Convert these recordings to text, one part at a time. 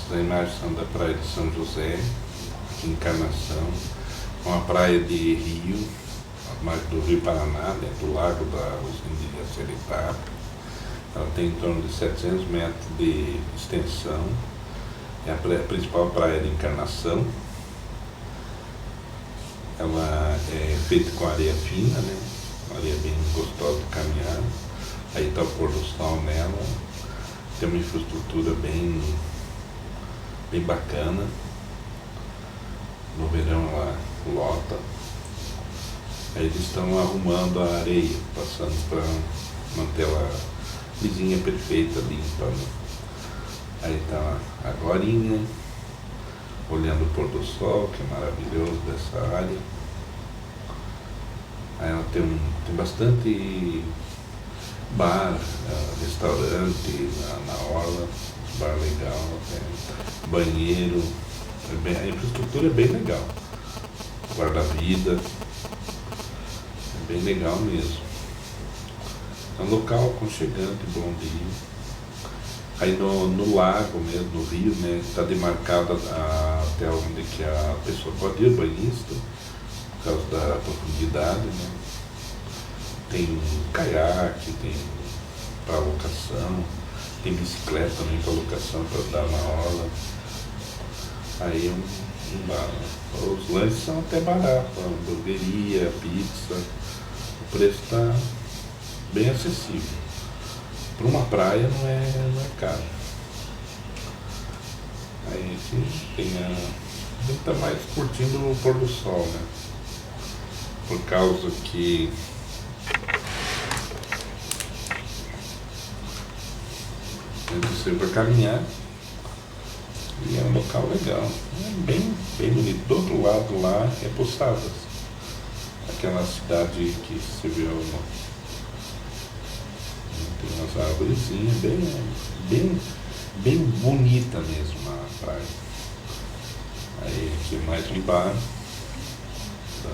Essas imagens são da praia de São José, aqui em Encarnação, uma praia de rio, mais do Rio Paraná, dentro do lago da usina de Jaceretá. Ela tem em torno de 700 metros de extensão, é a principal praia de Encarnação. Ela é feita com areia fina, né? Areia bem gostosa de caminhar. Aí está o pôr do sol nela. Tem uma infraestrutura bem bacana. No verão ela lota. Aí eles estão arrumando a areia, passando para manter ela lisinha, perfeita, limpa, né? Aí está agorinha, olhando o pôr do sol, que é maravilhoso dessa área. Aí ela tem bastante bar, restaurante na orla, bar legal, banheiro, a infraestrutura é bem legal, guarda-vida, é bem legal mesmo. É um local aconchegante, bom de ir. Aí no lago mesmo, no rio, né, está demarcado até onde que a pessoa pode ir, o banhista, por causa da profundidade, né. Tem caiaque, tem para locação, tem bicicleta também para locação para dar na orla. Aí um bar, né. Os lanches são até baratos, hamburgueria, pizza, o preço está bem acessível. Para uma praia não é caro. Aí tem que estar mais curtindo o pôr do sol, né? Por causa que você vai caminhar e é um local legal, é bem bonito. Do outro lado lá é Poçadas, aquela cidade que se viu, tem umas árvorezinhas bem bonita mesmo a praia. Aí aqui mais um bar da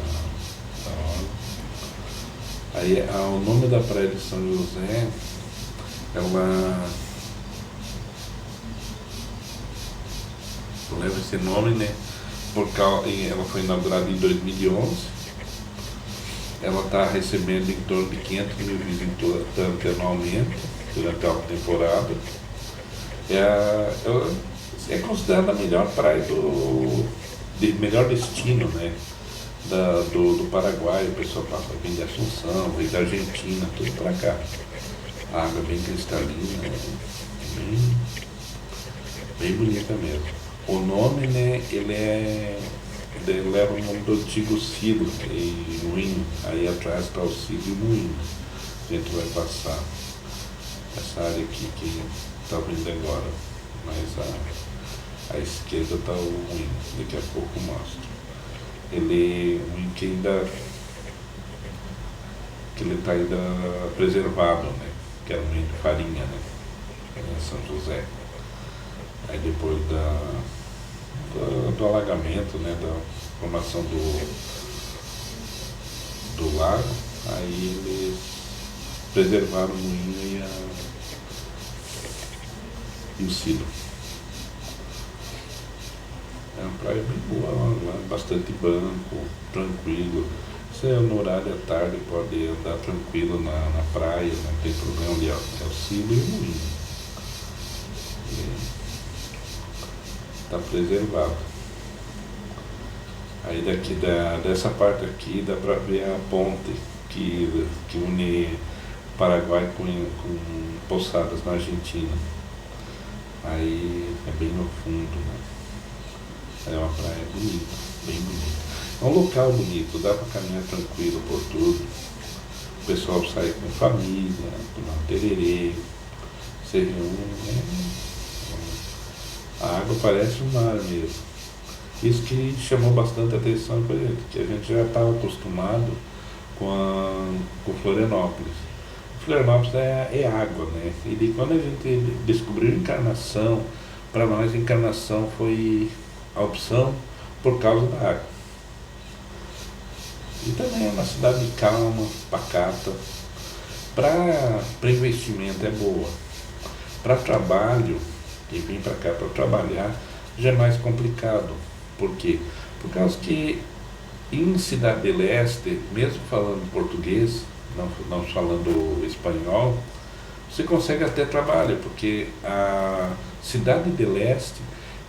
hora. Aí o nome da praia de São José, ela leva esse nome, né? Ela foi inaugurada em 2011. Ela está recebendo em torno de 500 mil visitantes anualmente, durante a alta temporada. É considerada a melhor praia melhor destino, né, do Paraguai. O pessoal vem de Assunção, vem da Argentina, tudo para cá. A água bem cristalina, bem bonita mesmo. O nome, né, ele leva o nome do antigo Ciro e Moinho. Aí atrás está o Ciro e o Moinho. A gente vai passar essa área aqui que está vindo agora, mas à esquerda está o Moinho, daqui a pouco mostro. O Moinho que ele está ainda preservado, né? Que era um Moinho de farinha, né? Em São José. Aí depois do alagamento, né, da formação do lago, aí eles preservaram o moinho e o silo. É uma praia bem boa, lá, bastante banco, tranquilo. Você no horário à tarde pode andar tranquilo na praia, não tem problema ali, é o silo e o moinho. Está preservado. Aí dessa parte aqui dá para ver a ponte que une Paraguai com Poçadas na Argentina. Aí é bem no fundo, né? É uma praia bonita, bem bonita. É um local bonito, dá para caminhar tranquilo por tudo. O pessoal sai com família, tomar um tererê, se reúne, né? A água parece um mar mesmo. Isso que chamou bastante atenção para a gente, que a gente já estava acostumado com Florianópolis. Florianópolis é água, né? E quando a gente descobriu Encarnação, para nós Encarnação foi a opção por causa da água. E também é uma cidade calma, pacata. Para investimento é boa. Para trabalho, e vir para cá para trabalhar já é mais complicado. Por quê? Por causa que em Cidade del Este, mesmo falando português, não falando espanhol, você consegue até trabalho, porque a Cidade del Este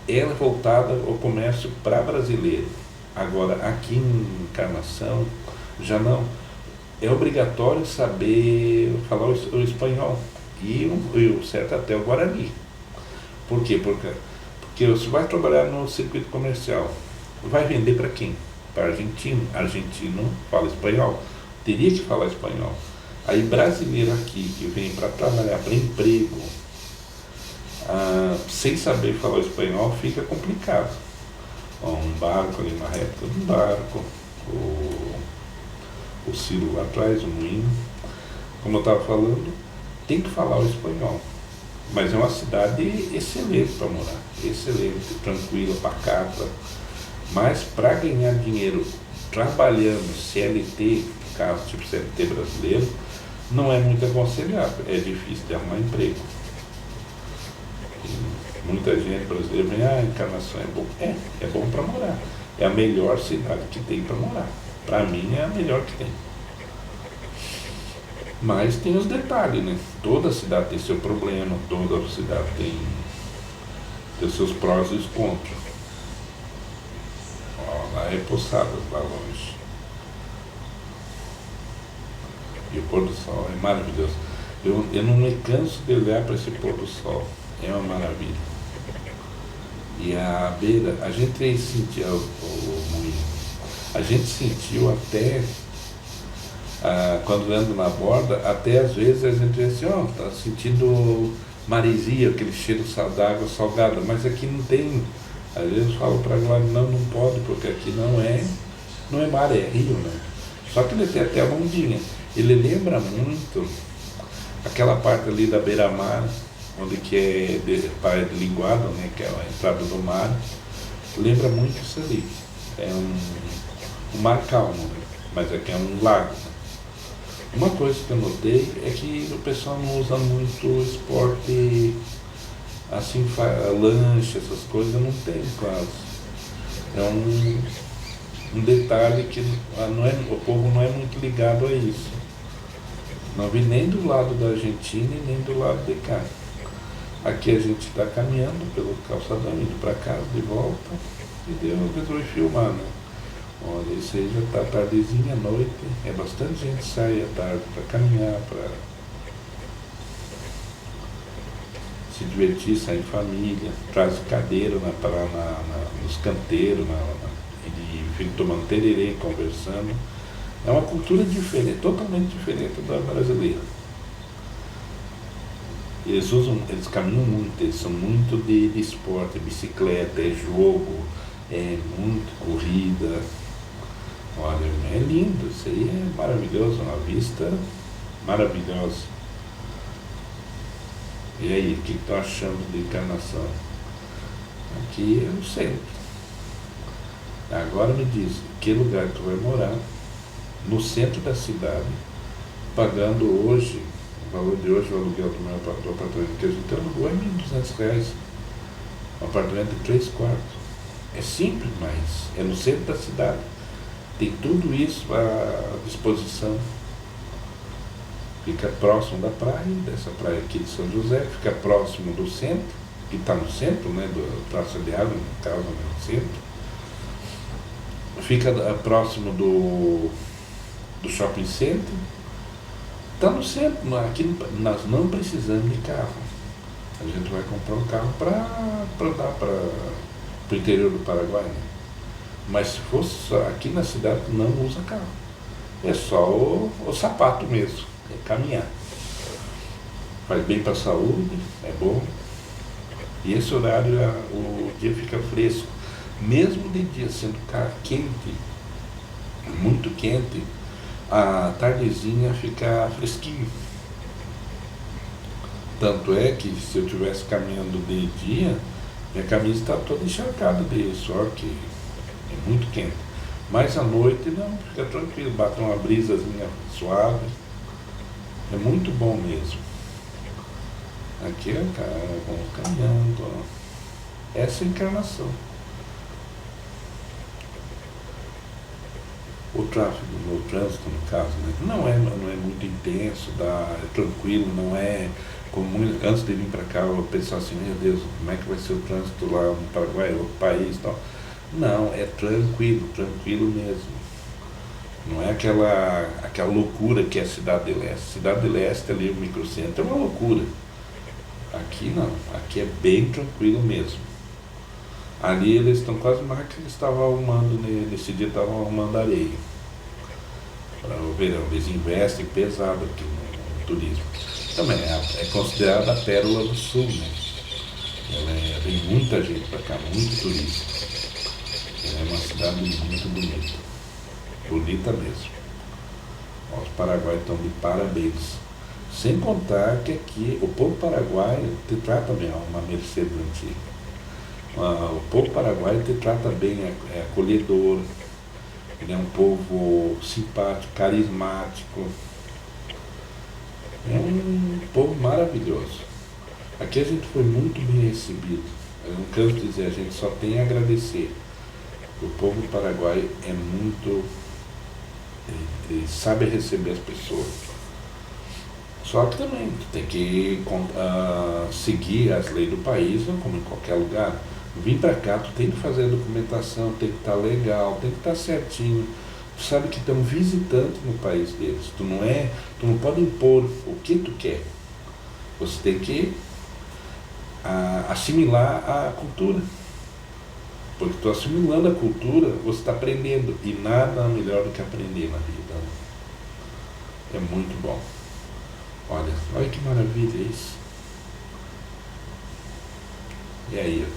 ela é voltada ao comércio para brasileiro. Agora, aqui em Encarnação, já não. É obrigatório saber falar o espanhol e o certo até o Guarani. Por quê? Porque você vai trabalhar no circuito comercial, vai vender para quem? Para argentino. Argentino fala espanhol, teria que falar espanhol. Aí brasileiro aqui que vem para trabalhar para emprego, sem saber falar espanhol, fica complicado. Um barco ali na reta, um barco, o Ciro lá atrás, o moinho, como eu estava falando, tem que falar o espanhol. Mas é uma cidade excelente para morar, excelente, tranquila, pacata. Mas para ganhar dinheiro trabalhando CLT, caso tipo CLT brasileiro, não é muito aconselhável, é difícil de arrumar emprego. E muita gente brasileira vem, Encarnação é bom. É bom para morar. É a melhor cidade que tem para morar. Para mim é a melhor que tem. Mas tem os detalhes, né? Toda cidade tem seu problema, toda cidade tem os seus prós e os contras. Ó, lá é Poçadas, lá longe. E o pôr do sol é maravilhoso. Eu não me canso de olhar para esse pôr do sol. É uma maravilha. E a beira, a gente sentiu o moinho. A gente sentiu até, quando ando na borda, até às vezes a gente diz assim, tá sentindo maresia, aquele cheiro d'água salgada, mas aqui não tem. Às vezes eu falo para lá, não pode, porque aqui não é mar, é rio, né? Só que ele tem até a ondinha. Ele lembra muito aquela parte ali da beira-mar, onde que é linguado, né, que é a entrada do mar. Lembra muito isso ali. É um mar calmo, né? Mas aqui é um lago. Né? Uma coisa que eu notei é que o pessoal não usa muito esporte assim, lanche, essas coisas não tem quase. É um detalhe que o povo não é muito ligado a isso. Não vi nem do lado da Argentina e nem do lado de cá. Aqui a gente está caminhando pelo calçadão, indo para casa, de volta, e resolvi filmar, né? Olha, isso aí já está tardezinha, à noite, bastante gente sai à tarde para caminhar, para se divertir, sair em família, traz cadeira nos canteiros, e fica tomando tererê, conversando. É uma cultura diferente, totalmente diferente da brasileira. Eles caminham muito, eles são muito de esporte, bicicleta, é jogo, é muito corrida. Olha, é lindo, isso aí é maravilhoso, uma vista maravilhosa. E aí, o que estão achando de Encarnação? Aqui é o centro. Agora me diz, que lugar tu vai morar? No centro da cidade, pagando hoje, o valor de hoje, o aluguel do meu apartamento que a gente alugou é R$1.200. Um apartamento de 3 quartos. É simples, mas é no centro da cidade. Tem tudo isso à disposição. Fica próximo da praia, dessa praia aqui de São José, fica próximo do centro, que está no centro, né, do Praça de Água, no caso, no centro. Fica próximo do shopping center. Está no centro, aqui nós não precisamos de carro. A gente vai comprar um carro para dar para o interior do Paraguai, né? Mas se fosse só aqui na cidade, não usa carro. É só o sapato mesmo, é caminhar. Faz bem para a saúde, é bom. E esse horário, o dia fica fresco. Mesmo de dia sendo quente, muito quente, a tardezinha fica fresquinho. Tanto é que se eu estivesse caminhando de dia, minha camisa está toda encharcada de suor, que é muito quente. Mas à noite não, fica tranquilo, bate uma brisazinha suave. É muito bom mesmo. Aqui é cara, vamos caminhando, ó. Essa é a encarnação. O tráfego, o trânsito no caso, né? Não é muito intenso, é tranquilo, não é como antes de vir para cá eu pensava assim, meu Deus, como é que vai ser o trânsito lá no Paraguai, outro país e tal. Não, é tranquilo, tranquilo mesmo. Não é aquela loucura que é a Cidade de Leste. Cidade de Leste ali, o microcentro, é uma loucura. Aqui não, aqui é bem tranquilo mesmo. Ali eles estão quase mais que eles estavam arrumando, nesse dia estavam arrumando areia. Para o verão, eles investem pesado aqui no turismo. Também é considerada a pérola do sul, né? Vem muita gente para cá, muito turista. Ela é uma cidade muito bonita. Bonita mesmo. Ó, os paraguaios estão de parabéns. Sem contar que aqui o povo paraguaio te trata bem, ó, uma Mercedes antiga. O povo paraguaio te trata bem, é acolhedor, ele é um povo simpático, carismático, é um povo maravilhoso. Aqui a gente foi muito bem recebido. Eu não canso de dizer, a gente só tem a agradecer. O povo paraguaio é muito, ele sabe receber as pessoas. Só que também tu tem que seguir as leis do país, como em qualquer lugar. Vim pra cá, tu tem que fazer a documentação, tem que estar legal, tem que estar certinho. Tu sabe que estão visitantes no país deles. Tu não pode impor o que tu quer. Você tem que assimilar a cultura. Porque tu assimilando a cultura, você está aprendendo. E nada melhor do que aprender na vida. É muito bom. Olha que maravilha isso. E aí,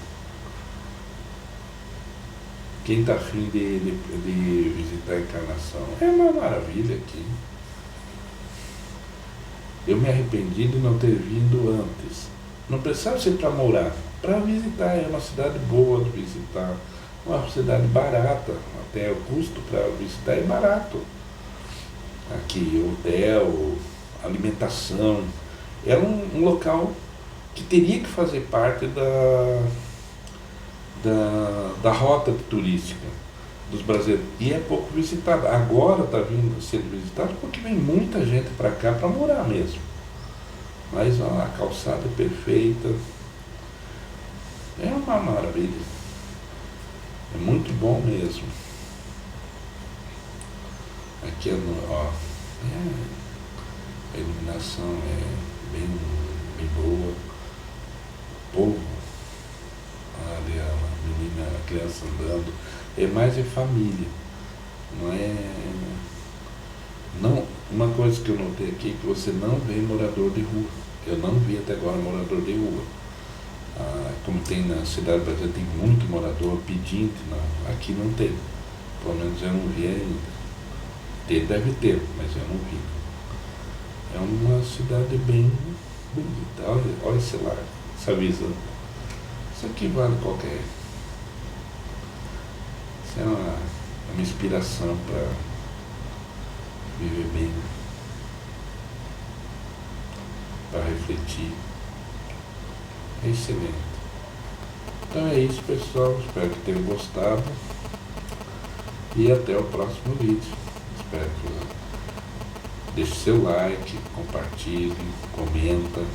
quem está afim de visitar a Encarnação, é uma maravilha aqui. Eu me arrependi de não ter vindo antes. Não precisava ser para morar, para visitar. É uma cidade boa de visitar, uma cidade barata, até o custo para visitar é barato. Aqui, hotel, alimentação. É um local que teria que fazer parte da rota turística dos brasileiros. E é pouco visitado. Agora está sendo visitado porque vem muita gente para cá para morar mesmo. Mas ó, a calçada é perfeita. É uma maravilha. É muito bom mesmo. Aqui a iluminação é bem boa. O povo, ali a menina, a criança andando, é mais de família. Não é. Não, uma coisa que eu notei aqui é que você não vê morador de rua. Eu não vi até agora morador de rua. Como tem na cidade brasileira, tem muito morador pedinte, não, aqui não tem. Pelo menos eu não vi ainda. Deve ter, mas eu não vi. É uma cidade bem bonita. Olha esse lar, essa visão. Isso aqui vale qualquer. Isso é uma inspiração para viver bem, para refletir. É excelente. Então é isso, pessoal. Espero que tenham gostado. E até o próximo vídeo. Espero que deixe seu like, compartilhe, comenta.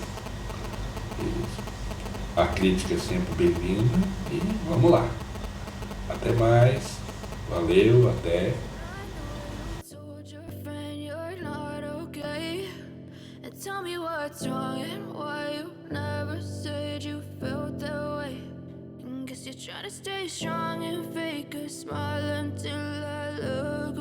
A crítica é sempre bem-vinda. E vamos lá. Até mais. Valeu, até. Tell me what's wrong and why you never said you felt that way. Guess you're trying to stay strong and fake a smile until I look